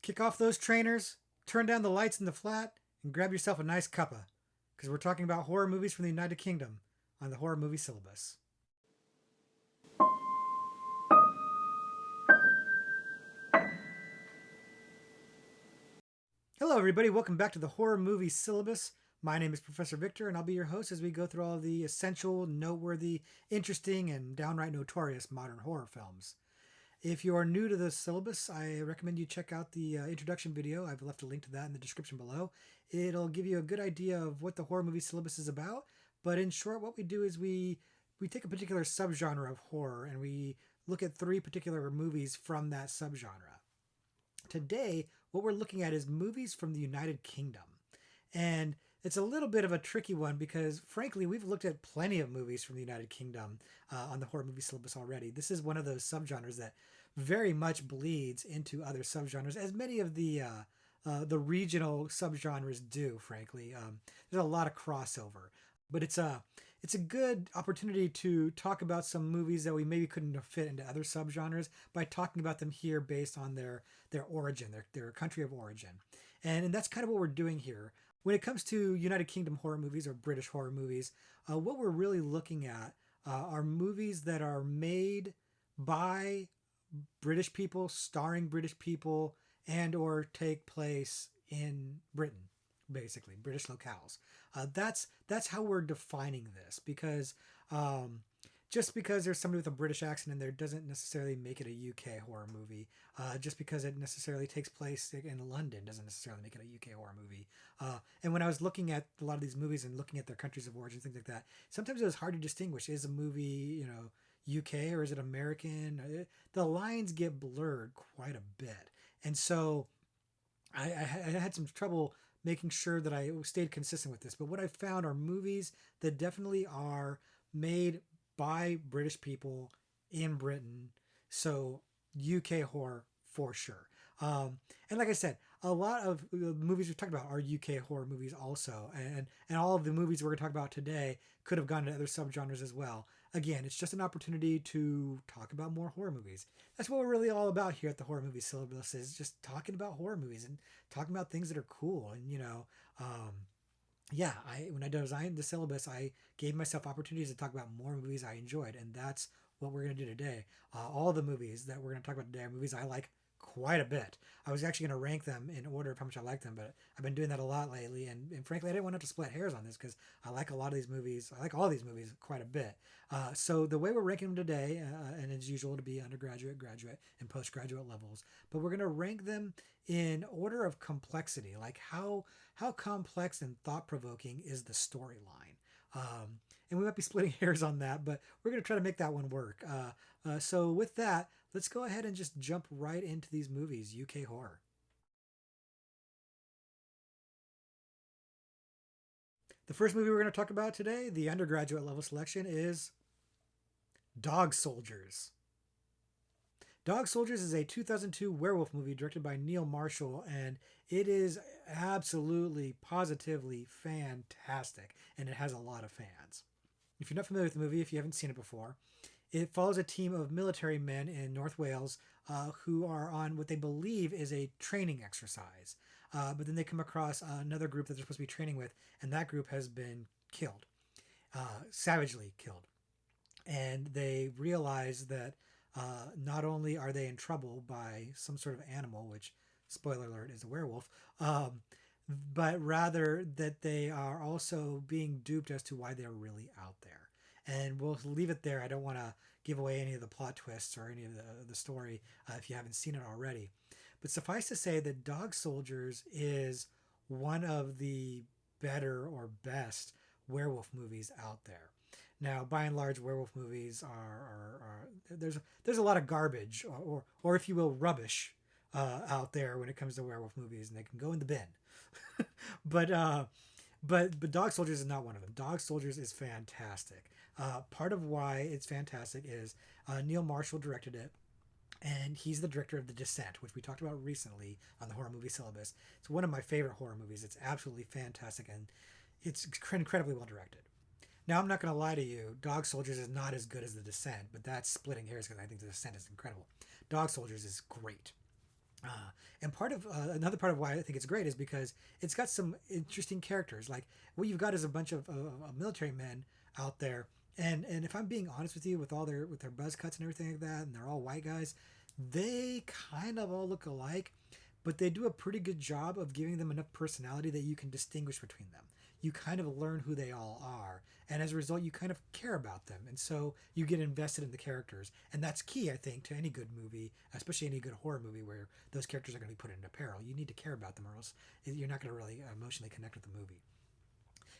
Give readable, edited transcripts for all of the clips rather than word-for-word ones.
Kick off those trainers, turn down the lights in the flat, and grab yourself a nice cuppa, because we're talking about horror movies from the United Kingdom on the Horror Movie Syllabus. Hello, everybody. Welcome back to the Horror Movie Syllabus. My name is Professor Victor, and I'll be your host as we go through all of the essential, noteworthy, interesting, and downright notorious modern horror films. If you are new to the syllabus, I recommend you check out the introduction video. I've left a link to that in the description below. It'll give you a good idea of what the horror movie syllabus is about. But in short, what we do is we take a particular subgenre of horror and we look at 3 particular movies from that subgenre. Today, what we're looking at is movies from the United Kingdom. And it's a little bit of a tricky one because, frankly, we've looked at plenty of movies from the United Kingdom on the horror movie syllabus already. This is one of those subgenres that very much bleeds into other subgenres, as many of the regional subgenres do. Frankly, there's a lot of crossover, but it's a good opportunity to talk about some movies that we maybe couldn't fit into other subgenres by talking about them here based on their origin, their country of origin, and that's kind of what we're doing here. When it comes to United Kingdom horror movies or British horror movies, what we're really looking at are movies that are made by British people, starring British people, and or take place in Britain, basically British locales. That's how we're defining this because just because there's somebody with a British accent in there doesn't necessarily make it a UK horror movie. Just because it necessarily takes place in London doesn't necessarily make it a UK horror movie. And when I was looking at a lot of these movies and looking at their countries of origin, things like that, sometimes it was hard to distinguish. Is a movie, UK or is it American? The lines get blurred quite a bit. And so I had some trouble making sure that I stayed consistent with this. But what I found are movies that definitely are made by British people in Britain. So UK horror for sure. And like I said, a lot of the movies we've talked about are UK horror movies also. And all of the movies we're going to talk about today could have gone to other subgenres as well. Again, it's just an opportunity to talk about more horror movies. That's what we're really all about here at the Horror Movie Syllabus, is just talking about horror movies and talking about things that are cool. And, when I designed the syllabus, I gave myself opportunities to talk about more movies I enjoyed, and that's what we're going to do today. All the movies that we're going to talk about today are movies I like quite a bit. I was actually going to rank them in order of how much I like them, but I've been doing that a lot lately, and frankly, I didn't want to split hairs on this because I like a lot of these movies. I like all these movies quite a bit. So the way we're ranking them today, and as usual, to be undergraduate, graduate, and postgraduate levels, but we're going to rank them in order of complexity, like how complex and thought provoking is the storyline. And we might be splitting hairs on that, but we're going to try to make that one work. So with that, let's go ahead and just jump right into these movies, UK horror. The first movie we're going to talk about today, the undergraduate level selection, is Dog Soldiers. Dog Soldiers is a 2002 werewolf movie directed by Neil Marshall, and it is absolutely, positively fantastic, and it has a lot of fans. If you're not familiar with the movie, if you haven't seen it before, it follows a team of military men in North Wales who are on what they believe is a training exercise. But then they come across another group that they're supposed to be training with, and that group has been killed, savagely killed. And they realize that not only are they in trouble by some sort of animal, which, spoiler alert, is a werewolf, but rather that they are also being duped as to why they're really out there. And we'll leave it there. I don't want to give away any of the plot twists or any of the story if you haven't seen it already. But suffice to say that Dog Soldiers is one of the better or best werewolf movies out there. Now, by and large, werewolf movies are there's a lot of garbage or if you will, rubbish out there when it comes to werewolf movies, and they can go in the bin. but Dog Soldiers is not one of them. Dog Soldiers is fantastic. Part of why it's fantastic is Neil Marshall directed it, and he's the director of The Descent, which we talked about recently on the Horror Movie Syllabus. It's one of my favorite horror movies. It's absolutely fantastic, and it's incredibly well directed. Now, I'm not going to lie to you, Dog Soldiers is not as good as The Descent, but that's splitting hairs because I think The Descent is incredible. Dog Soldiers is great. And part of another part of why I think it's great is because it's got some interesting characters. Like what you've got is a bunch of military men out there, and if I'm being honest with you, with their buzz cuts and everything like that, and they're all white guys, they kind of all look alike, but they do a pretty good job of giving them enough personality that you can distinguish between them. You kind of learn who they all are, and as a result, you kind of care about them, and so you get invested in the characters, and that's key, I think, to any good movie, especially any good horror movie where those characters are going to be put into peril. You need to care about them, or else you're not going to really emotionally connect with the movie.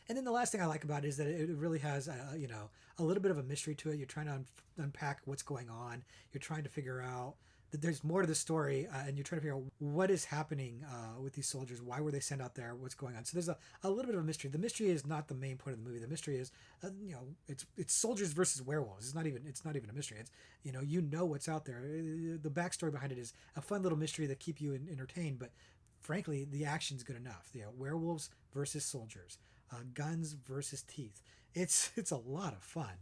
And then the last thing I like about it is that it really has, a little bit of a mystery to it. You're trying to unpack what's going on. You're trying to figure out that there's more to the story, and you're trying to figure out what is happening with these soldiers. Why were they sent out there? What's going on? So there's a little bit of a mystery. The mystery is not the main point of the movie. The mystery is, it's soldiers versus werewolves. It's not even a mystery. It's what's out there. The backstory behind it is a fun little mystery that keep you entertained, but frankly, the action's good enough. Werewolves versus soldiers, guns versus teeth. It's a lot of fun.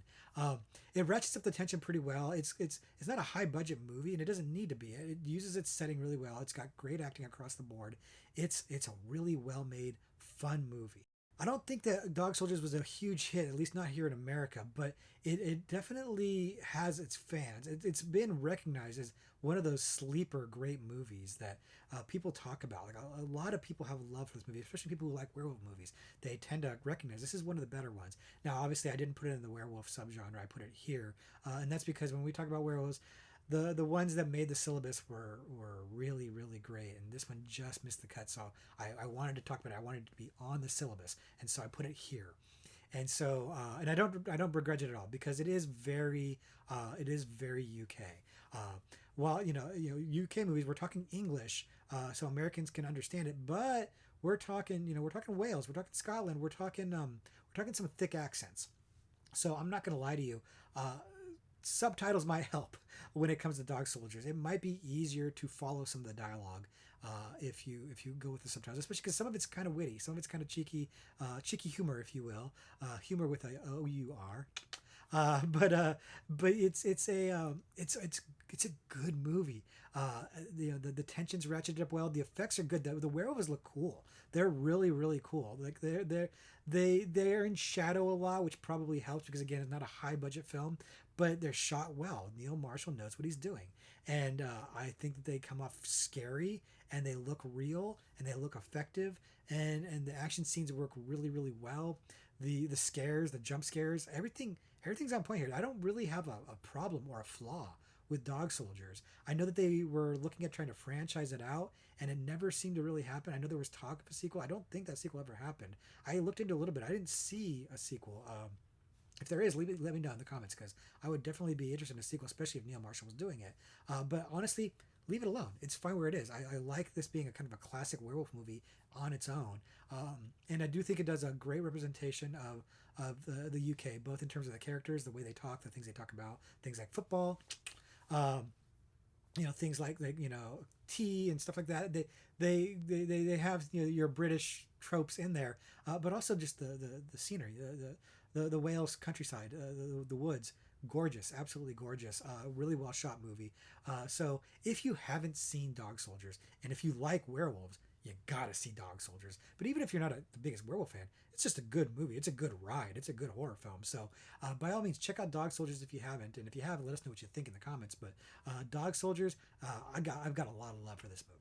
It ratchets up the tension pretty well. It's not a high budget movie, and it doesn't need to be. It uses its setting really well. It's got great acting across the board. It's a really well made, fun movie. I don't think that Dog Soldiers was a huge hit, at least not here in America, but it definitely has its fans. It's been recognized as one of those sleeper great movies that people talk about. Like a lot of people have love for this movie, especially people who like werewolf movies. They tend to recognize this is one of the better ones. Now, obviously, I didn't put it in the werewolf subgenre. I put it here, and that's because when we talk about werewolves, the ones that made the syllabus were really really great, and this one just missed the cut. So I wanted to talk about it. I wanted it to be on the syllabus, and so I put it here. And so and I don't begrudge it at all because it is very UK. While UK movies, we're talking English, so Americans can understand it, but we're talking Wales, we're talking Scotland, we're talking some thick accents. So I'm not going to lie to you. Uh, Subtitles might help when it comes to Dog Soldiers. It might be easier to follow some of the dialogue if you go with the subtitles, especially because some of it's kind of witty, some of it's kind of cheeky humor, if you will, humor with a O-U-R. But it's a good movie. The tensions ratcheted up well. The effects are good. The werewolves look cool. They're really really cool. Like they're in shadow a lot, which probably helps because again it's not a high budget film, but they're shot well. Neil Marshall knows what he's doing, and I think that they come off scary and they look real and they look effective, and the action scenes work really really well. The scares, the jump scares, everything's on point here. I don't really have a problem or a flaw with Dog Soldiers. I know that they were looking at trying to franchise it out, and it never seemed to really happen. I know there was talk of a sequel. I don't think that sequel ever happened. I looked into a little bit. I didn't see a sequel. If there is, let me know in the comments because I would definitely be interested in a sequel, especially if Neil Marshall was doing it. But honestly, leave it alone. It's fine where it is. I like this being a kind of a classic werewolf movie on its own, and I do think it does a great representation of the UK, both in terms of the characters, the way they talk, the things they talk about, things like football, um, things like tea and stuff like that. They have your British tropes in there, but also just the scenery, the Wales countryside, the woods, gorgeous, absolutely gorgeous, really well shot movie. So if you haven't seen Dog Soldiers and if you like werewolves, you gotta see Dog Soldiers. But even if you're not the biggest werewolf fan, it's just a good movie. It's a good ride. It's a good horror film. So by all means, check out Dog Soldiers if you haven't, and if you have, let us know what you think in the comments. But Dog Soldiers, I've got a lot of love for this movie.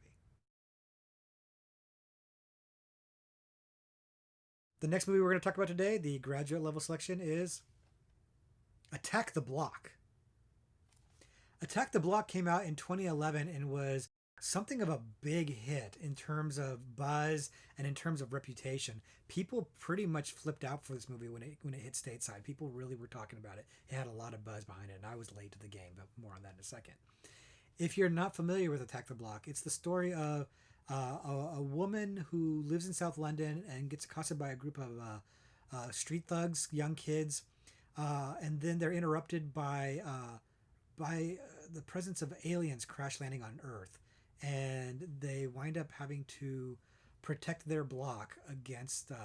The next movie we're going to talk about today, the graduate level selection, is Attack the Block. Attack the Block came out in 2011 and was something of a big hit in terms of buzz and in terms of reputation. People pretty much flipped out for this movie when it hit stateside. People really were talking about it. It had a lot of buzz behind it, and I was late to the game, but more on that in a second. If you're not familiar with Attack the Block, it's the story of a woman who lives in South London and gets accosted by a group of street thugs, young kids, and then they're interrupted by the presence of aliens crash landing on Earth, and they wind up having to protect their block against the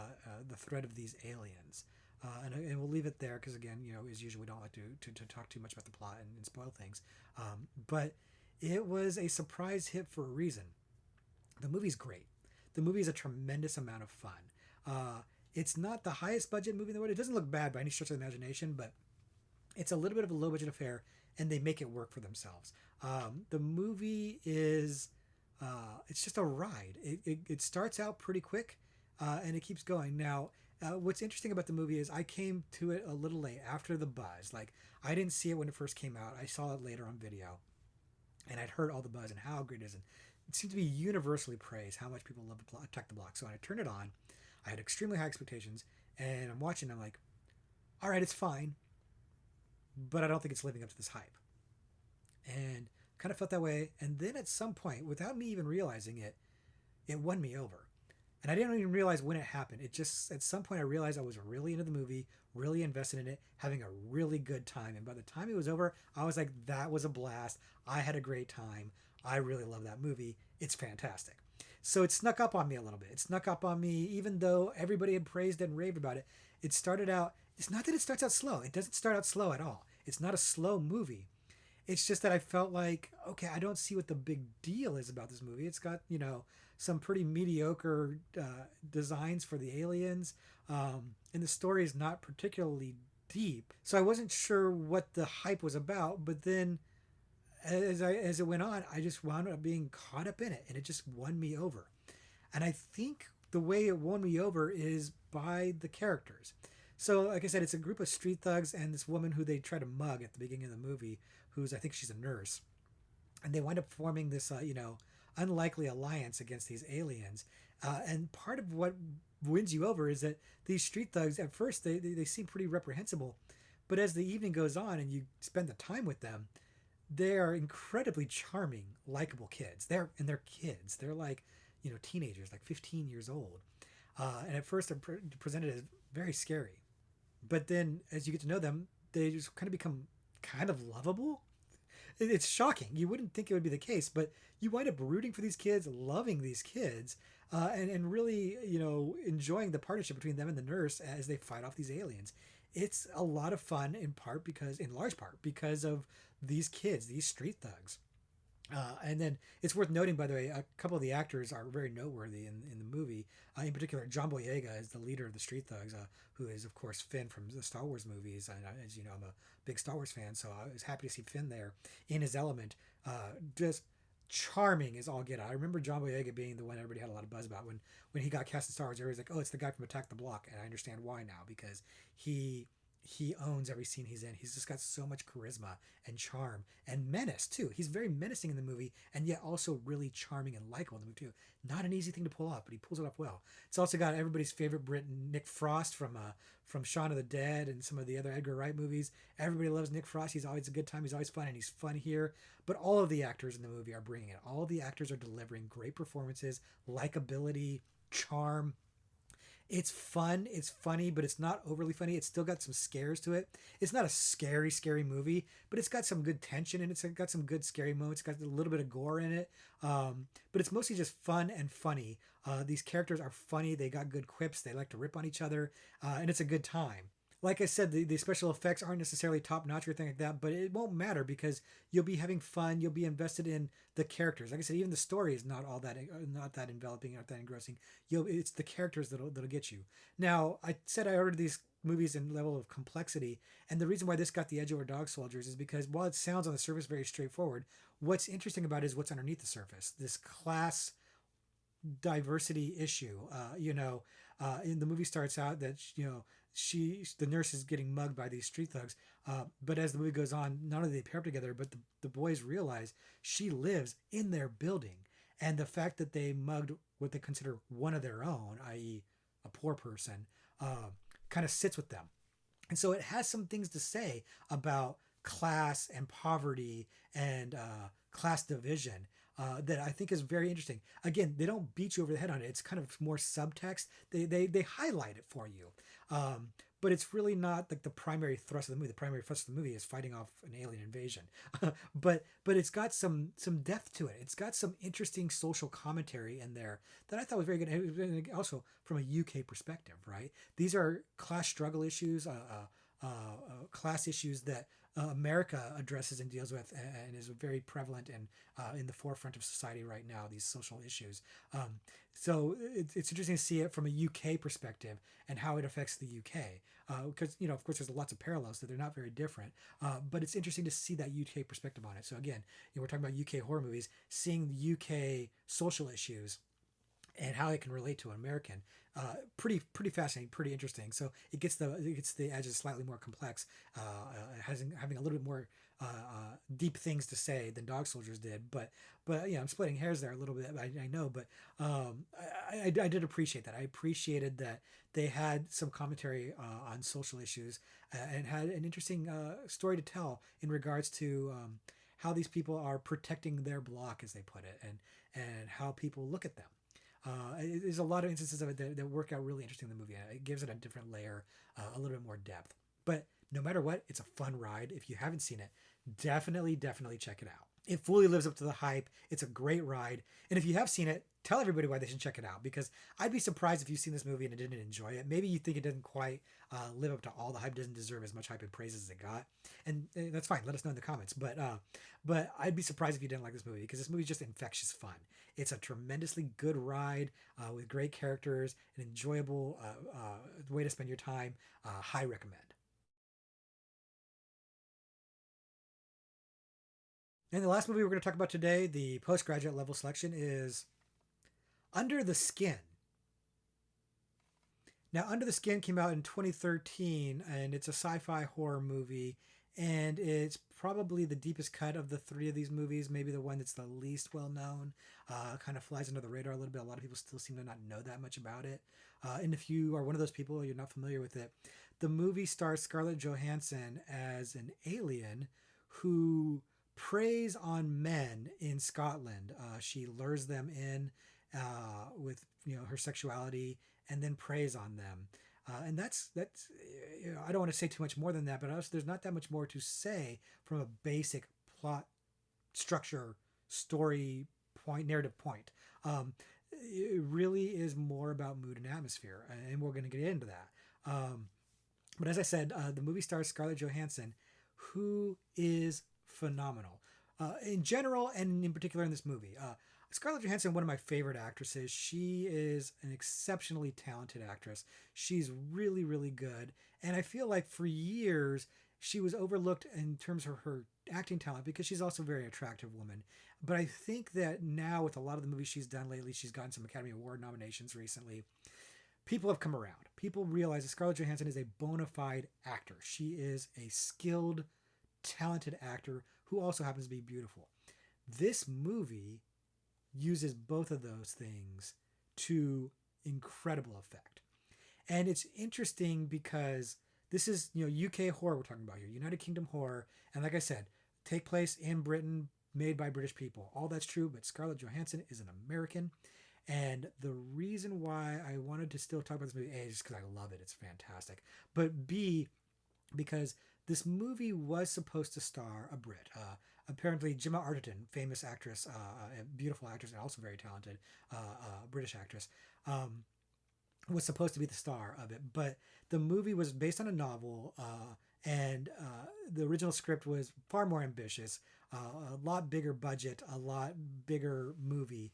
threat of these aliens. And we'll leave it there because, again, as usual, we don't like to talk too much about the plot and spoil things. But It was a surprise hit for a reason. The movie's great. The movie is a tremendous amount of fun. Uh, it's not the highest budget movie in the world. It doesn't look bad by any stretch of the imagination, but it's a little bit of a low budget affair, and they make it work for themselves. The movie is it's just a ride. It starts out pretty quick, and it keeps going. Now, what's interesting about the movie is I came to it a little late after the buzz. Like I didn't see it when it first came out. I saw it later on video, and I'd heard all the buzz and how great it is, and it seemed to be universally praised how much people love Attack the Block. So when I turned it on, I had extremely high expectations, and I'm watching. I'm like, all right, it's fine, but I don't think it's living up to this hype. And kind of felt that way. And then at some point, without me even realizing it, it won me over. And I didn't even realize when it happened. It just, at some point, I realized I was really into the movie, really invested in it, having a really good time. And by the time it was over, I was like, that was a blast. I had a great time. I really love that movie. It's fantastic. So it snuck up on me a little bit. It snuck up on me, even though everybody had praised it and raved about it. It started out, it's not that it starts out slow. It doesn't start out slow at all. It's not a slow movie. It's just that I felt like, okay, I don't see what the big deal is about this movie. It's got, some pretty mediocre designs for the aliens, and the story is not particularly deep. So I wasn't sure what the hype was about, but then as it went on, I just wound up being caught up in it, and it just won me over. And I think the way it won me over is by the characters. So, like I said, it's a group of street thugs and this woman who they try to mug at the beginning of the movie, who's, I think she's a nurse. And they wind up forming this, unlikely alliance against these aliens. And part of what wins you over is that these street thugs, at first, they seem pretty reprehensible. But as the evening goes on and you spend the time with them, they are incredibly charming, likable kids. They're kids. They're like, teenagers, like 15 years old. And at first, they're presented as very scary. But then, as you get to know them, they just kind of become kind of lovable. It's shocking. You wouldn't think it would be the case, but you wind up rooting for these kids, loving these kids, and really, enjoying the partnership between them and the nurse as they fight off these aliens. It's a lot of fun in large part, because of these kids, these street thugs. And then it's worth noting, by the way, a couple of the actors are very noteworthy in the movie. In particular, John Boyega is the leader of the Street Thugs, who is, of course, Finn from the Star Wars movies. And as you know, I'm a big Star Wars fan, so I was happy to see Finn there in his element. Just charming as all get out. I remember John Boyega being the one everybody had a lot of buzz about when he got cast in Star Wars. Everybody's like, "Oh, it's the guy from Attack the Block," and I understand why now, because he owns every scene he's in. He's just got so much charisma and charm and menace too. He's very menacing in the movie, and yet also really charming and likable in the movie too. Not an easy thing to pull off, but he pulls it off well. It's also got everybody's favorite Brit, Nick Frost from Shaun of the Dead and some of the other Edgar Wright movies. Everybody loves Nick Frost. He's always a good time. He's always fun, and he's fun here. But all of the actors in the movie are bringing it. All of the actors are delivering great performances, likability, charm. It's fun, it's funny, but it's not overly funny. It's still got some scares to it. It's not a scary movie, but it's got some good tension, and it's got some good scary moments. It's got a little bit of gore in it, but it's mostly just fun and funny. These characters are funny. They got good quips. They like to rip on each other, and it's a good time. Like I said, the special effects aren't necessarily top notch or anything like that, but it won't matter because you'll be having fun. You'll be invested in the characters. Like I said, even the story is not that enveloping, not that engrossing. It's the characters that'll get you. Now, I said I ordered these movies in level of complexity, and the reason why this got the edge over Dog Soldiers is because while it sounds on the surface very straightforward, what's interesting about it is what's underneath the surface. This class diversity issue. In the movie starts out that the nurse is getting mugged by these street thugs. But as the movie goes on, not only do they pair up together, but the boys realize she lives in their building, and the fact that they mugged what they consider one of their own, i.e., a poor person, kind of sits with them. And so it has some things to say about class and poverty and class division that I think is very interesting. Again, they don't beat you over the head on it. It's kind of more subtext. They highlight it for you. But it's really not like the primary thrust of the movie. The primary thrust of the movie is fighting off an alien invasion. but it's got some depth to it. It's got some interesting social commentary in there that I thought was very good. And also from a UK perspective, right? These are class struggle issues, class issues that America addresses and deals with, and is very prevalent and in the forefront of society right now. These social issues. So it's interesting to see it from a UK perspective and how it affects the UK. Because of course, there's lots of parallels that they're not very different. But it's interesting to see that UK perspective on it. So again, we're talking about UK horror movies, seeing the UK social issues and how it can relate to an American. Pretty fascinating, pretty interesting. So it gets the edges slightly more complex, having a little bit more deep things to say than Dog Soldiers did. But I'm splitting hairs there a little bit. I know, but I did appreciate that. I appreciated that they had some commentary on social issues and had an interesting story to tell in regards to. How these people are protecting their block, as they put it, and how people look at them. There's a lot of instances of it that work out really interesting in the movie. It gives it a different layer, a little bit more depth. But no matter what, it's a fun ride. If you haven't seen it, definitely check it out. It fully lives up to the hype. It's a great ride. And if you have seen it, tell everybody why they should check it out, because I'd be surprised if you've seen this movie and didn't enjoy it. Maybe you think it doesn't quite live up to all the hype, doesn't deserve as much hype and praise as it got. And that's fine. Let us know in the comments. But I'd be surprised if you didn't like this movie, because this movie is just infectious fun. It's a tremendously good ride with great characters, an enjoyable way to spend your time. High recommend. And the last movie we're going to talk about today, the postgraduate level selection, is Under the Skin. Now, Under the Skin came out in 2013, and it's a sci-fi horror movie, and it's probably the deepest cut of the three of these movies. Maybe the one that's the least well known. Kind of flies under the radar a little bit. A lot of people still seem to not know that much about it. And if you are one of those people, you're not familiar with it. The movie stars Scarlett Johansson as an alien who preys on men in Scotland. She lures them in with her sexuality, and then preys on them. And that's I don't want to say too much more than that, but also there's not that much more to say from a basic plot structure, story point, narrative point. It really is more about mood and atmosphere, and we're going to get into that. But as I said, the movie stars Scarlett Johansson, who is phenomenal in general and in particular in this movie. Scarlett Johansson, one of my favorite actresses. She is an exceptionally talented actress. She's really good, and I feel like for years she was overlooked in terms of her acting talent, because she's also a very attractive woman. But I think that now, with a lot of the movies she's done lately, she's gotten some Academy Award nominations recently. People have come around. People realize that Scarlett Johansson is a bona fide actor. She is a skilled, talented actor who also happens to be beautiful. This movie uses both of those things to incredible effect. And it's interesting because this is, UK horror we're talking about here, United Kingdom horror. And like I said, take place in Britain, made by British people. All that's true, but Scarlett Johansson is an American. And the reason why I wanted to still talk about this movie, A, is just because I love it. It's fantastic. But B, because this movie was supposed to star a Brit. Apparently, Gemma Arterton, famous actress, a beautiful actress, and also very talented British actress, was supposed to be the star of it. But the movie was based on a novel, and the original script was far more ambitious, a lot bigger budget, a lot bigger movie,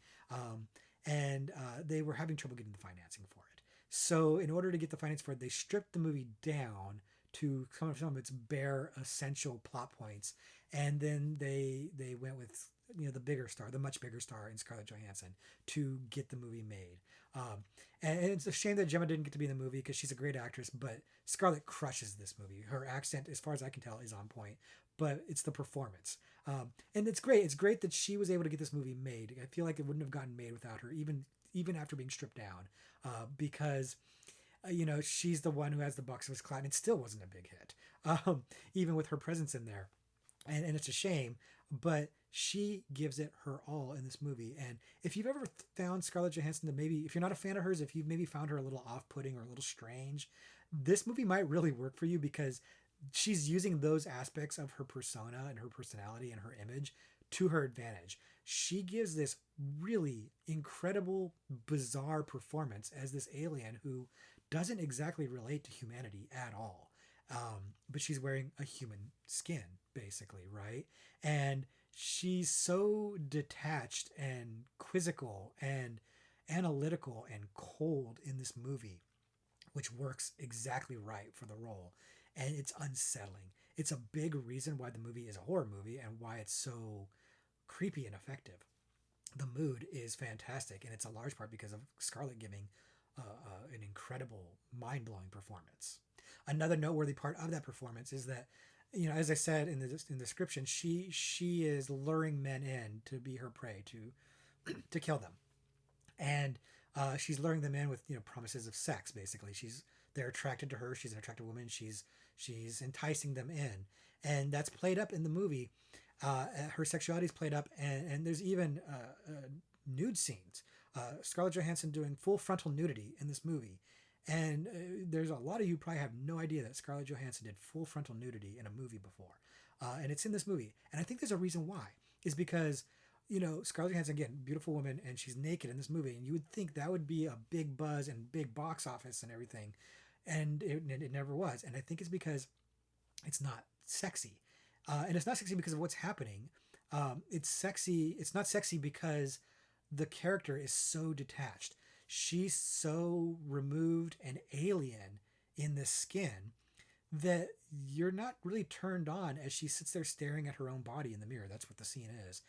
and they were having trouble getting the financing for it. So, in order to get the finance for it, they stripped the movie down to some of its bare essential plot points, and then they went with the bigger star, the much bigger star in Scarlett Johansson, to get the movie made. And it's a shame that Gemma didn't get to be in the movie, because she's a great actress, but Scarlett crushes this movie. Her accent, as far as I can tell, is on point, but it's the performance. And it's great. It's great that she was able to get this movie made. I feel like it wouldn't have gotten made without her, even after being stripped down, because she's the one who has the box office clout, and it still wasn't a big hit, even with her presence in there. And it's a shame, but she gives it her all in this movie. And if you've ever found Scarlett Johansson to maybe, if you're not a fan of hers, if you've maybe found her a little off-putting or a little strange, this movie might really work for you, because she's using those aspects of her persona and her personality and her image to her advantage. She gives this really incredible, bizarre performance as this alien who doesn't exactly relate to humanity at all. but she's wearing a human skin, basically, right? And she's so detached and quizzical and analytical and cold in this movie, which works exactly right for the role. And it's unsettling. It's a big reason why the movie is a horror movie and why it's so creepy and effective. The mood is fantastic, and it's a large part because of Scarlett giving an incredible, mind blowing performance. Another noteworthy part of that performance is that, as I said in the description, she is luring men in to be her prey, to kill them, and she's luring them in with promises of sex. Basically, they're attracted to her. She's an attractive woman. She's enticing them in, and that's played up in the movie. Her sexuality is played up, and there's even nude scenes. Scarlett Johansson doing full frontal nudity in this movie. And there's a lot of you probably have no idea that Scarlett Johansson did full frontal nudity in a movie before. And it's in this movie. And I think there's a reason why. Is because, Scarlett Johansson, again, beautiful woman, and she's naked in this movie. And you would think that would be a big buzz and big box office and everything. And it never was. And I think it's because it's not sexy. And it's not sexy because of what's happening. It's sexy. It's not sexy because the character is so detached. She's so removed and alien in this skin that you're not really turned on as she sits there staring at her own body in the mirror. That's what the scene is.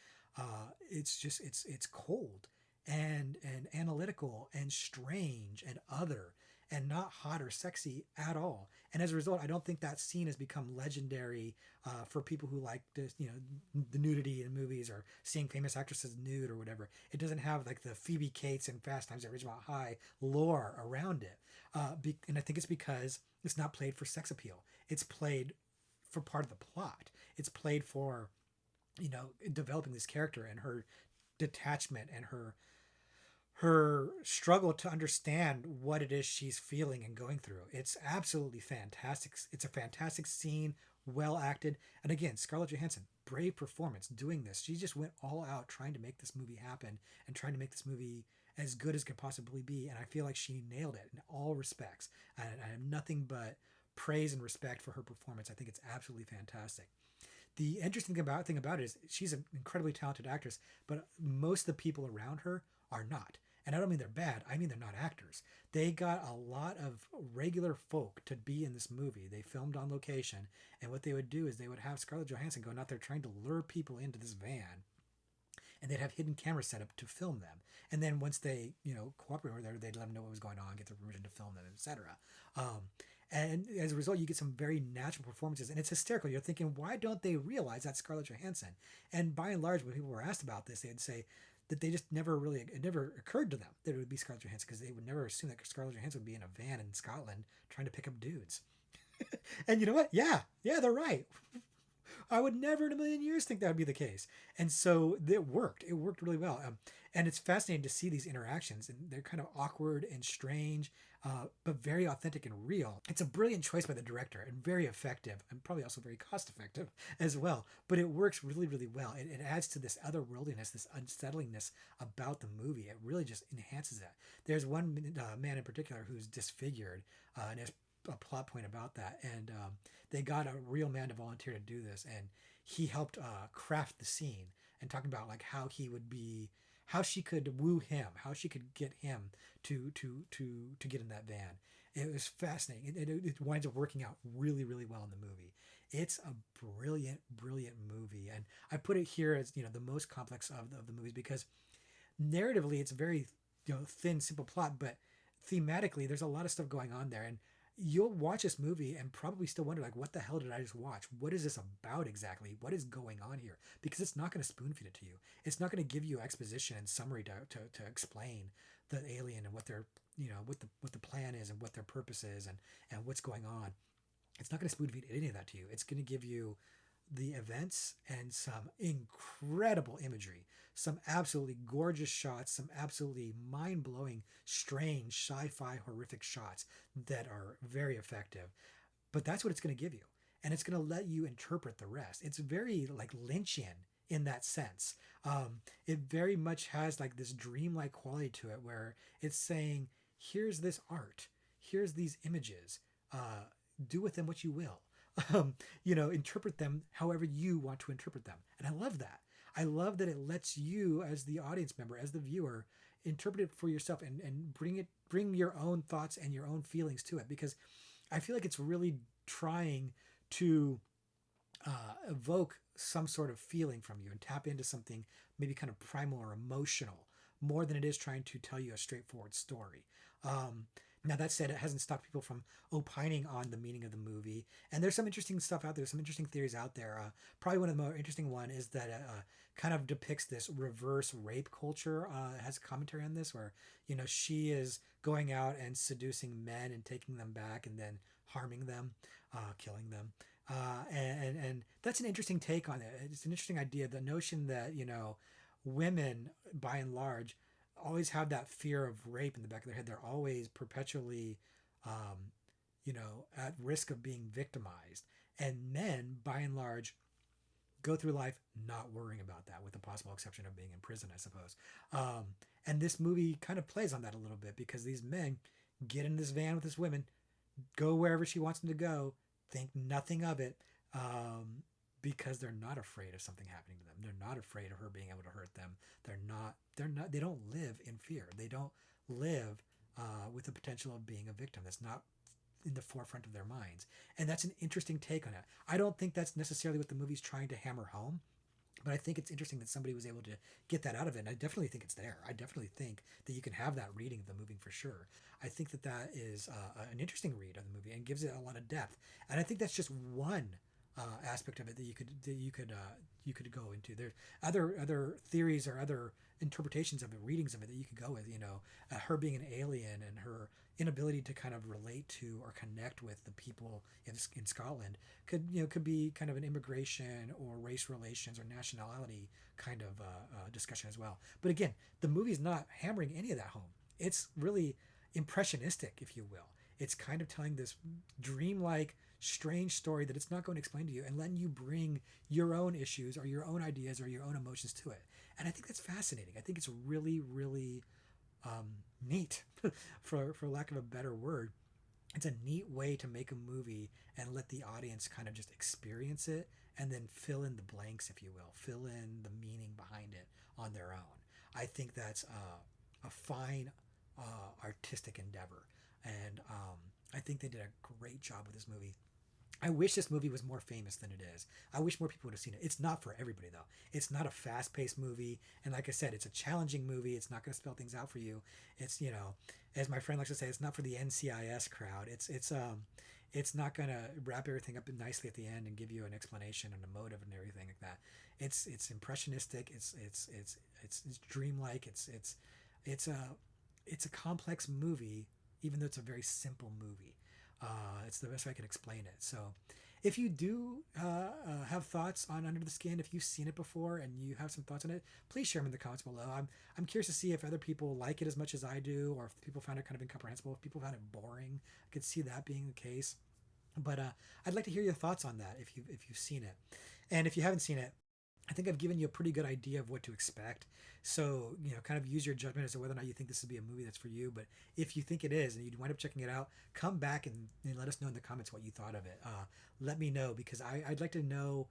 It's cold and analytical and strange and other and not hot or sexy at all. And as a result, I don't think that scene has become legendary for people who like this, the nudity in movies or seeing famous actresses nude or whatever. It doesn't have like the Phoebe Cates and Fast Times at Ridgemont High lore around it. And I think it's because it's not played for sex appeal. It's played for part of the plot. It's played for, developing this character and her detachment and her struggle to understand what it is she's feeling and going through. It's absolutely fantastic. It's a fantastic scene, well acted. And again, Scarlett Johansson, brave performance doing this. She just went all out trying to make this movie happen and trying to make this movie as good as it could possibly be. And I feel like she nailed it in all respects. And I have nothing but praise and respect for her performance. I think it's absolutely fantastic. The interesting thing about it is she's an incredibly talented actress, but most of the people around her are not. And I don't mean they're bad. I mean they're not actors. They got a lot of regular folk to be in this movie. They filmed on location, and what they would do is they would have Scarlett Johansson going out there trying to lure people into this van, and they'd have hidden cameras set up to film them. And then once they, cooperate with her, they'd let them know what was going on, get the permission to film them, etc. And as a result, you get some very natural performances, and it's hysterical. You're thinking, why don't they realize that's Scarlett Johansson? And by and large, when people were asked about this, they'd say that they just it never occurred to them that it would be Scarlett Johansson because they would never assume that Scarlett Johansson would be in a van in Scotland trying to pick up dudes. And you know what? Yeah, they're right. I would never in a million years think that would be the case. And so it worked. It worked really well. And it's fascinating to see these interactions. And they're kind of awkward and strange, but very authentic and real. It's a brilliant choice by the director and very effective and probably also very cost effective as well. But it works really, really well. It adds to this otherworldliness, this unsettlingness about the movie. It really just enhances that. There's one man in particular who's disfigured and has a plot point about that, and they got a real man to volunteer to do this, and he helped craft the scene and talking about like how he would be, how she could woo him, how she could get him to get in that van. It was fascinating. It winds up working out really, really well in the movie. It's a brilliant, brilliant movie, and I put it here as the most complex of the movies because narratively it's very thin, simple plot, but thematically there's a lot of stuff going on there, and you'll watch this movie and probably still wonder like, what the hell did I just watch? What is this about exactly? What is going on here? Because it's not going to spoon feed it to you. It's not going to give you exposition and summary to explain the alien and what their what the plan is and what their purpose is and what's going on. It's not going to spoon feed any of that to you. It's going to give you the events and some incredible imagery, some absolutely gorgeous shots, some absolutely mind-blowing, strange, sci-fi, horrific shots that are very effective. But that's what it's going to give you. And it's going to let you interpret the rest. It's very like Lynchian in that sense. It very much has like this dreamlike quality to it where it's saying, here's this art, here's these images. do with them what you will. Interpret them however you want to interpret them. And I love that. I love that it lets you, as the audience member, as the viewer, interpret it for yourself and bring your own thoughts and your own feelings to it, because I feel like it's really trying to evoke some sort of feeling from you and tap into something maybe kind of primal or emotional more than it is trying to tell you a straightforward story. Um, Now, that said, it hasn't stopped people from opining on the meaning of the movie. And there's some interesting stuff out there, some interesting theories out there. Probably one of the more interesting one is that kind of depicts this reverse rape culture. It has a commentary on this where, she is going out and seducing men and taking them back and then harming them, killing them. And that's an interesting take on it. It's an interesting idea. The notion that, women, by and large, always have that fear of rape in the back of their head. They're always perpetually, um, at risk of being victimized. And men, by and large, go through life not worrying about that, with the possible exception of being in prison, I suppose. And this movie kind of plays on that a little bit, because these men get in this van with this woman, go wherever she wants them to go, think nothing of it, because they're not afraid of something happening to them. They're not afraid of her being able to hurt them. They don't live in fear. They don't live with the potential of being a victim. That's not in the forefront of their minds. And that's an interesting take on it. I don't think that's necessarily what the movie's trying to hammer home, but I think it's interesting that somebody was able to get that out of it. And I definitely think it's there. I definitely think that you can have that reading of the movie for sure. I think that that is an interesting read of the movie and gives it a lot of depth. And I think that's just one aspect of it that you could go into. There's other theories or other interpretations of it, readings of it that you could go with. Her being an alien and her inability to kind of relate to or connect with the people in Scotland could be kind of an immigration or race relations or nationality kind of discussion as well. But again, the movie's not hammering any of that home. It's really impressionistic, if you will. It's kind of telling this dreamlike, strange story that it's not going to explain to you, and letting you bring your own issues or your own ideas or your own emotions to it. And I think that's fascinating. I think it's really, really neat, for lack of a better word. It's a neat way to make a movie and let the audience kind of just experience it and then fill in the blanks, if you will, fill in the meaning behind it on their own. I think that's a fine artistic endeavor. And I think they did a great job with this movie. I wish this movie was more famous than it is. I wish more people would have seen it. It's not for everybody, though. It's not a fast-paced movie, and like I said, it's a challenging movie. It's not going to spell things out for you. It's, as my friend likes to say, it's not for the NCIS crowd. It's not going to wrap everything up nicely at the end and give you an explanation and a motive and everything like that. It's impressionistic. It's dreamlike. It's a complex movie, even though it's a very simple movie. It's the best way I can explain it. So if you do have thoughts on Under the Skin, if you've seen it before and you have some thoughts on it, please share them in the comments below. I'm curious to see if other people like it as much as I do, or if people found it kind of incomprehensible, if people found it boring. I could see that being the case. But I'd like to hear your thoughts on that if you've seen it. And if you haven't seen it, I think I've given you a pretty good idea of what to expect. So, kind of use your judgment as to whether or not you think this would be a movie that's for you. But if you think it is and you wind up checking it out, come back and let us know in the comments what you thought of it. Let me know, because I'd like to know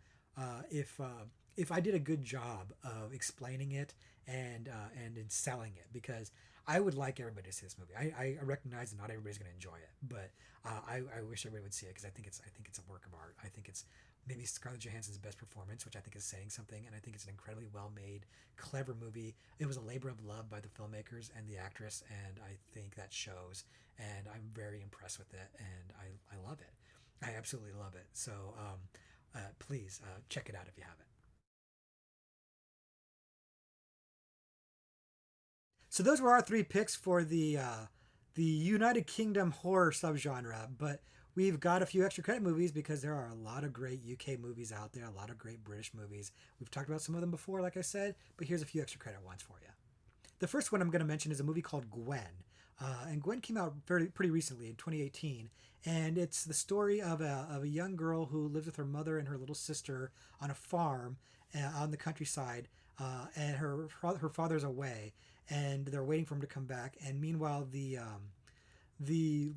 if I did a good job of explaining it and in selling it, because I would like everybody to see this movie. I recognize that not everybody's going to enjoy it, but I wish everybody would see it, because I think it's a work of art. I think it's maybe Scarlett Johansson's best performance, which I think is saying something, and I think it's an incredibly well-made, clever movie. It was a labor of love by the filmmakers and the actress, and I think that shows, and I'm very impressed with it, and I love it. I absolutely love it. So please check it out if you haven't. So those were our three picks for the United Kingdom horror subgenre, but we've got a few extra credit movies because there are a lot of great UK movies out there, a lot of great British movies. We've talked about some of them before, like I said, but here's a few extra credit ones for you. The first one I'm going to mention is a movie called Gwen. And Gwen came out pretty recently in 2018. And it's the story of a young girl who lives with her mother and her little sister on a farm on the countryside. And her father's away, and they're waiting for him to come back. And meanwhile, the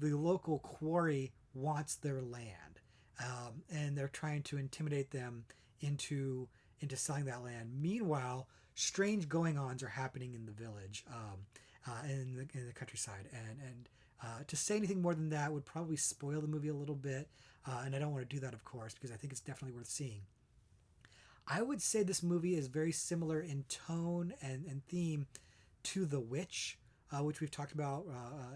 local quarry wants their land, and they're trying to intimidate them into selling that land. Meanwhile, strange going-ons are happening in the village, in the countryside, and to say anything more than that would probably spoil the movie a little bit, and I don't want to do that, of course, because I think it's definitely worth seeing. I would say this movie is very similar in tone and theme to The Witch, which we've talked about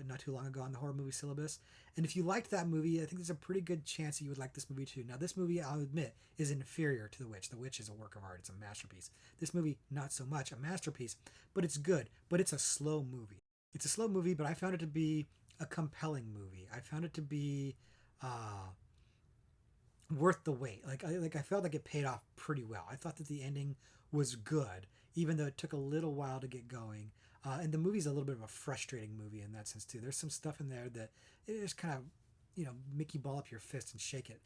not too long ago on the horror movie syllabus. And if you liked that movie, I think there's a pretty good chance that you would like this movie too. Now, this movie, I'll admit, is inferior to The Witch. The Witch is a work of art, it's a masterpiece. This movie, not so much a masterpiece, but it's good. But it's a slow movie. It's a slow movie, but I found it to be a compelling movie. I found it to be worth the wait. I felt like it paid off pretty well. I thought that the ending was good, even though it took a little while to get going. And the movie's a little bit of a frustrating movie in that sense too. There's some stuff in there that it just kind of, make you ball up your fist and shake it.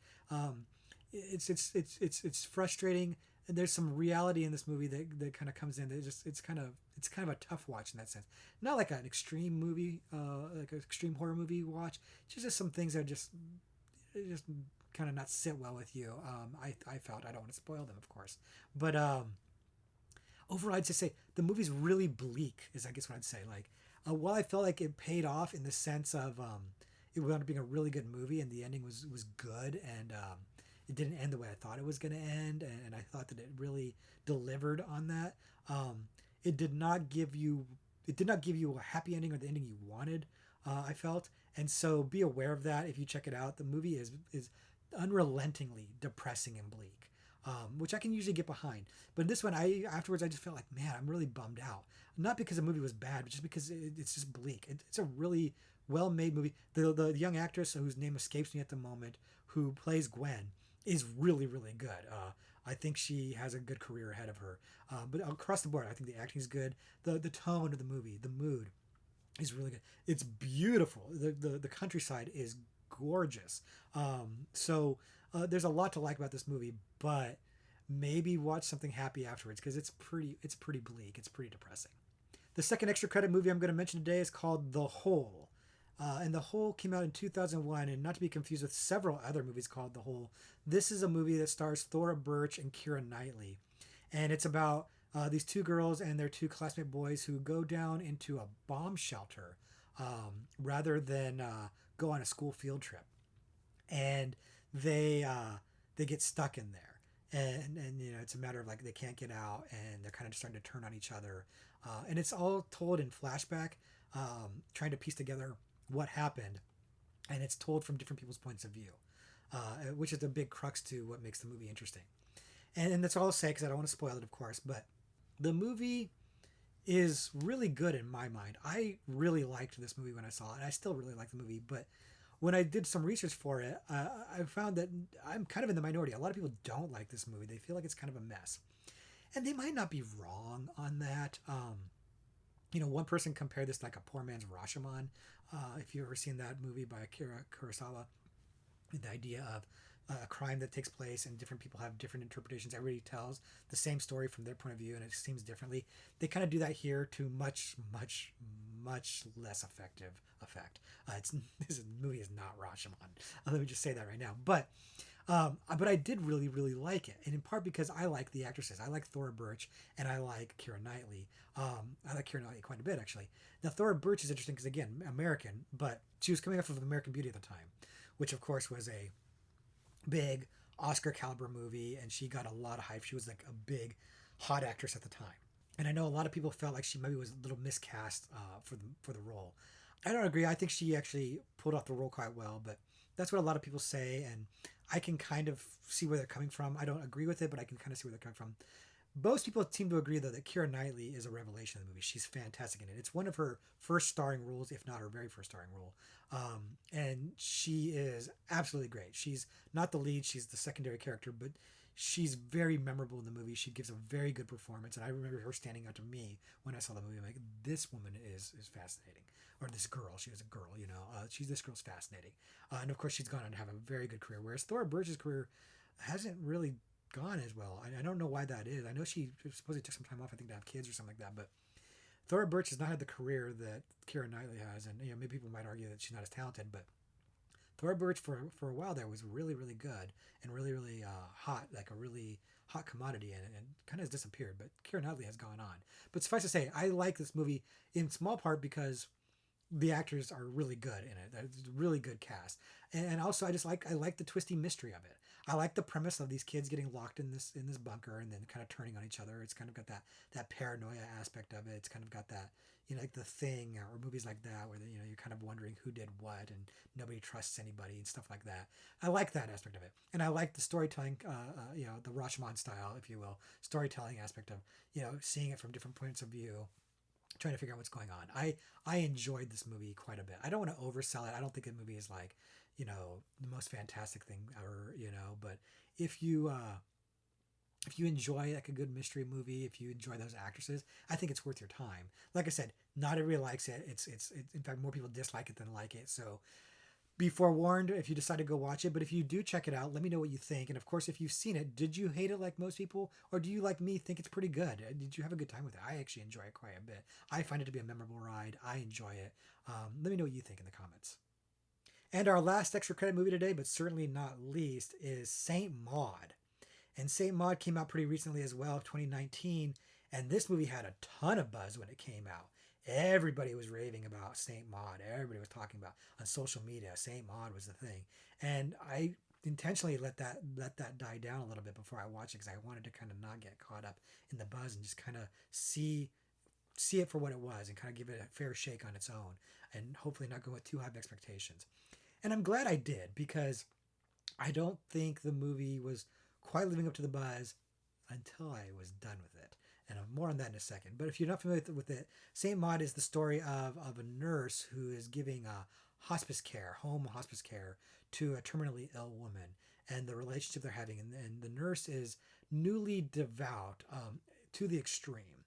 It's frustrating. And there's some reality in this movie that kind of comes in. It's kind of a tough watch in that sense. Not like an extreme movie, like an extreme horror movie watch. It's just some things that just kind of not sit well with you. I felt, I don't want to spoil them, of course, but overall, I'd just say the movie's really bleak. Is I guess what I'd say. Like, while I felt like it paid off in the sense of it wound up being a really good movie, and the ending was good, and it didn't end the way I thought it was going to end, and I thought that it really delivered on that. It did not give you a happy ending or the ending you wanted. I felt, and so be aware of that if you check it out. The movie is unrelentingly depressing and bleak, which I can usually get behind. But this one, afterwards I just felt like, man, I'm really bummed out. Not because the movie was bad, but just because it's just bleak. It's a really well-made movie. The young actress whose name escapes me at the moment, who plays Gwen, is really really good. I think she has a good career ahead of her. But across the board, I think the acting is good. The tone of the movie, the mood, is really good. It's beautiful. The countryside is gorgeous. There's a lot to like about this movie, but maybe watch something happy afterwards because it's pretty bleak. It's pretty depressing. The second extra credit movie I'm going to mention today is called The Hole. And The Hole came out in 2001, and not to be confused with several other movies called The Hole. This is a movie that stars Thora Birch and Keira Knightley, and it's about these two girls and their two classmate boys who go down into a bomb shelter rather than go on a school field trip, and they get stuck in there, and it's a matter of like they can't get out, and they're kind of starting to turn on each other, and it's all told in flashback, trying to piece together what happened, and it's told from different people's points of view, which is the big crux to what makes the movie interesting. And that's all I'll say because I don't want to spoil it, of course. But the movie is really good in my mind. I really liked this movie when I saw it. And I still really like the movie. But when I did some research for it, I found that I'm kind of in the minority. A lot of people don't like this movie. They feel like it's kind of a mess. And they might not be wrong on that. One person compared this to like a poor man's Rashomon. If you've ever seen that movie by Akira Kurosawa, the idea of a crime that takes place and different people have different interpretations. Everybody tells the same story from their point of view and it seems differently. They kind of do that here to much less effective effect. This movie is not Rashomon. Let me just say that right now. But I did really, really like it. And in part because I like the actresses. I like Thora Birch and I like Keira Knightley. I like Keira Knightley quite a bit, actually. Now, Thora Birch is interesting because, again, American, but she was coming off of American Beauty at the time, which, of course, was a big Oscar caliber movie, and she got a lot of hype. She was like a big hot actress at the time, and I know a lot of people felt like she maybe was a little miscast for the role. I don't agree. I think she actually pulled off the role quite well, but that's what a lot of people say, and I can kind of see where they're coming from. I don't agree with it, but I can kind of see where they're coming from. Most people seem to agree, though, that Keira Knightley is a revelation in the movie. She's fantastic in it. It's one of her first starring roles, if not her very first starring role. And she is absolutely great. She's not the lead. She's the secondary character, but she's very memorable in the movie. She gives a very good performance. And I remember her standing out to me when I saw the movie. I'm like, this woman is fascinating. Or this girl. She was a girl, this girl's fascinating. And, of course, she's gone on to have a very good career. Whereas Thora Birch's career hasn't really gone as well. I don't know why that is. I know she supposedly took some time off, I think, to have kids or something like that, but Thora Birch has not had the career that Keira Knightley has, and maybe people might argue that she's not as talented, but Thor Birch for a while there was really really good and really really hot, like a really hot commodity, and kind of has disappeared. But Keira Knightley has gone on. But suffice to say, I like this movie in small part because the actors are really good in it. There's a really good cast, and also I like the twisty mystery of it. I like the premise of these kids getting locked in this bunker and then kind of turning on each other. It's kind of got that paranoia aspect of it. It's kind of got that, like The Thing or movies like that where you're kind of wondering who did what and nobody trusts anybody and stuff like that. I like that aspect of it, and I like the storytelling, the Rashomon style, if you will, storytelling aspect of seeing it from different points of view, trying to figure out what's going on. I enjoyed this movie quite a bit. I don't want to oversell it. I don't think the movie is like, the most fantastic thing ever, but if you enjoy like a good mystery movie, if you enjoy those actresses, I think it's worth your time. Like I said, not everybody likes it. It's in fact more people dislike it than like it. So be forewarned if you decide to go watch it. But if you do check it out, let me know what you think. And of course, if you've seen it, did you hate it like most people? Or do you, like me, think it's pretty good? Did you have a good time with it? I actually enjoy it quite a bit. I find it to be a memorable ride. I enjoy it. Let me know what you think in the comments. And our last extra credit movie today, but certainly not least, is Saint Maud. And Saint Maud came out pretty recently as well, 2019. And this movie had a ton of buzz when it came out. Everybody was raving about Saint Maud. Everybody was talking about on social media. Saint Maud was the thing, and I intentionally let that die down a little bit before I watched it because I wanted to kind of not get caught up in the buzz and just kind of see it for what it was and kind of give it a fair shake on its own and hopefully not go with too high of expectations. And I'm glad I did because I don't think the movie was quite living up to the buzz until I was done with it. And more on that in a second. But if you're not familiar with it, Saint Maud is the story of a nurse who is giving home hospice care to a terminally ill woman and the relationship they're having. And the nurse is newly devout to the extreme.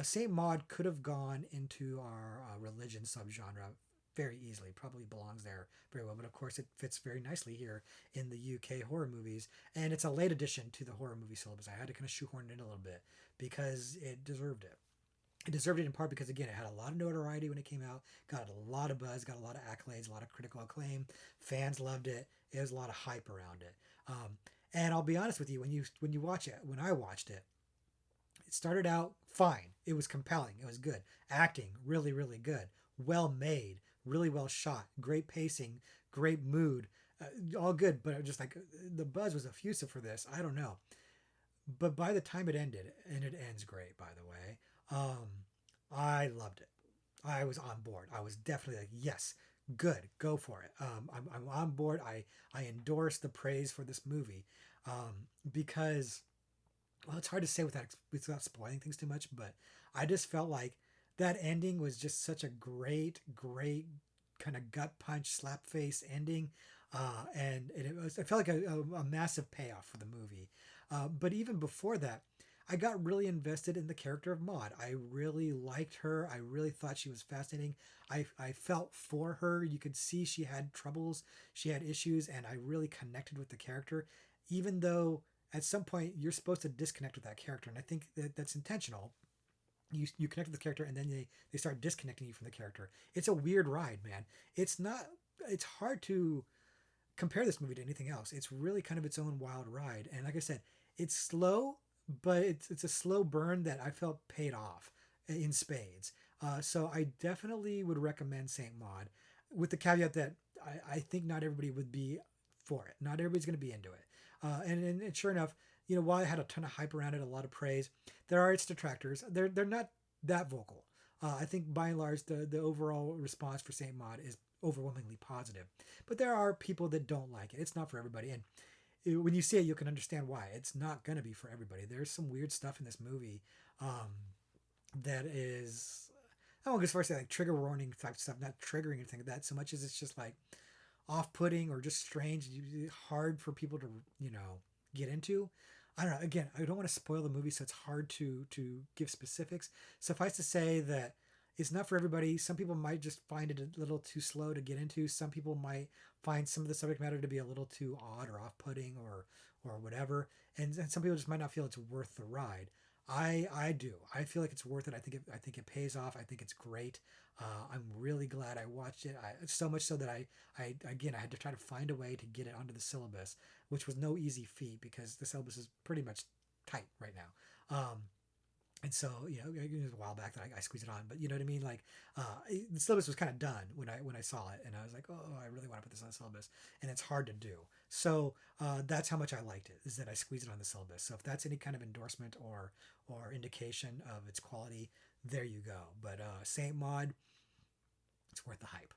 Saint Maud could have gone into our religion subgenre very easily. Probably belongs there very well. But of course, it fits very nicely here in the UK horror movies. And it's a late addition to the horror movie syllabus. I had to kind of shoehorn it in a little bit because it deserved it. It deserved it in part because, again, it had a lot of notoriety when it came out, got a lot of buzz, got a lot of accolades, a lot of critical acclaim. Fans loved it. There was a lot of hype around it. And I'll be honest with you, when you watch it, when I watched it, it started out fine. It was compelling. It was good. Acting, really, really good. Well made, really well shot. Great pacing, great mood. All good, but just like the buzz was effusive for this. I don't know. But by the time it ended, and it ends great, by the way, I loved it. I was on board. I was definitely like, yes, good, go for it. I'm on board. I endorse the praise for this movie because well, it's hard to say without spoiling things too much, but I just felt like that ending was just such a great, great kind of gut punch, slap face ending, and it felt like a massive payoff for the movie. But even before that, I got really invested in the character of Maud. I really liked her. I really thought she was fascinating. I felt for her. You could see she had troubles, she had issues, and I really connected with the character, even though at some point you're supposed to disconnect with that character, and I think that's intentional. You connect with the character and then they start disconnecting you from the character. It's a weird ride, man. It's hard to compare this movie to anything else. It's really kind of its own wild ride, and like I said, it's slow, but it's a slow burn that I felt paid off in spades. So I definitely would recommend Saint Maud, with the caveat that I think not everybody would be for it. Not everybody's going to be into it. And sure enough, while I had a ton of hype around it, a lot of praise, there are its detractors. They're not that vocal. I think by and large, the overall response for Saint Maud is overwhelmingly positive. But there are people that don't like it. It's not for everybody. And when you see it, you can understand why. It's not going to be for everybody. There's some weird stuff in this movie that is, I won't go as far as say like trigger warning type stuff, not triggering anything like that so much as it's just like off-putting or just strange, hard for people to, get into. I don't know. Again, I don't want to spoil the movie, so it's hard to give specifics. Suffice to say that it's not for everybody. Some people might just find it a little too slow to get into. Some people might find some of the subject matter to be a little too odd or off-putting or whatever. And some people just might not feel it's worth the ride. I do. I feel like it's worth it. I think it pays off. I think it's great. I'm really glad I watched it. So much so that I again I had to try to find a way to get it onto the syllabus, which was no easy feat because the syllabus is pretty much tight right now. And so, it was a while back that I squeezed it on, but you know what I mean. Like, the syllabus was kind of done when I saw it, and I was like, oh, I really want to put this on the syllabus, and it's hard to do. So that's how much I liked it, is that I squeezed it on the syllabus. So if that's any kind of endorsement or indication of its quality, there you go. But Saint Maud, it's worth the hype.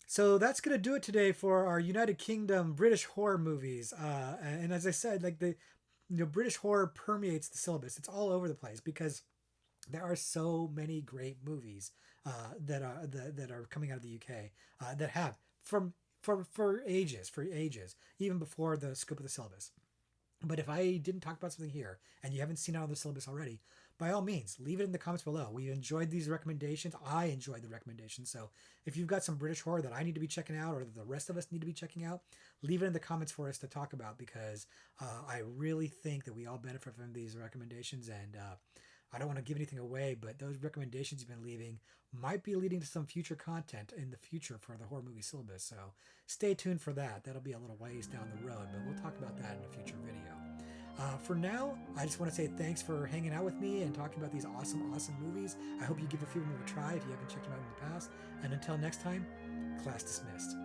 So that's gonna do it today for our United Kingdom British horror movies. And as I said, like the British horror permeates the syllabus. It's all over the place because there are so many great movies that are coming out of the UK that have from for ages, even before the scope of the syllabus. But if I didn't talk about something here and you haven't seen it on the syllabus already, by all means, leave it in the comments below. We enjoyed these recommendations. I enjoyed the recommendations. So if you've got some British horror that I need to be checking out or that the rest of us need to be checking out, leave it in the comments for us to talk about because I really think that we all benefit from these recommendations. And I don't want to give anything away, but those recommendations you've been leaving might be leading to some future content in the future for the horror movie syllabus. So stay tuned for that. That'll be a little ways down the road, but we'll talk about that in a future video. For now, I just want to say thanks for hanging out with me and talking about these awesome movies. I hope you give a few of them a try if you haven't checked them out in the past. And until next time, class dismissed.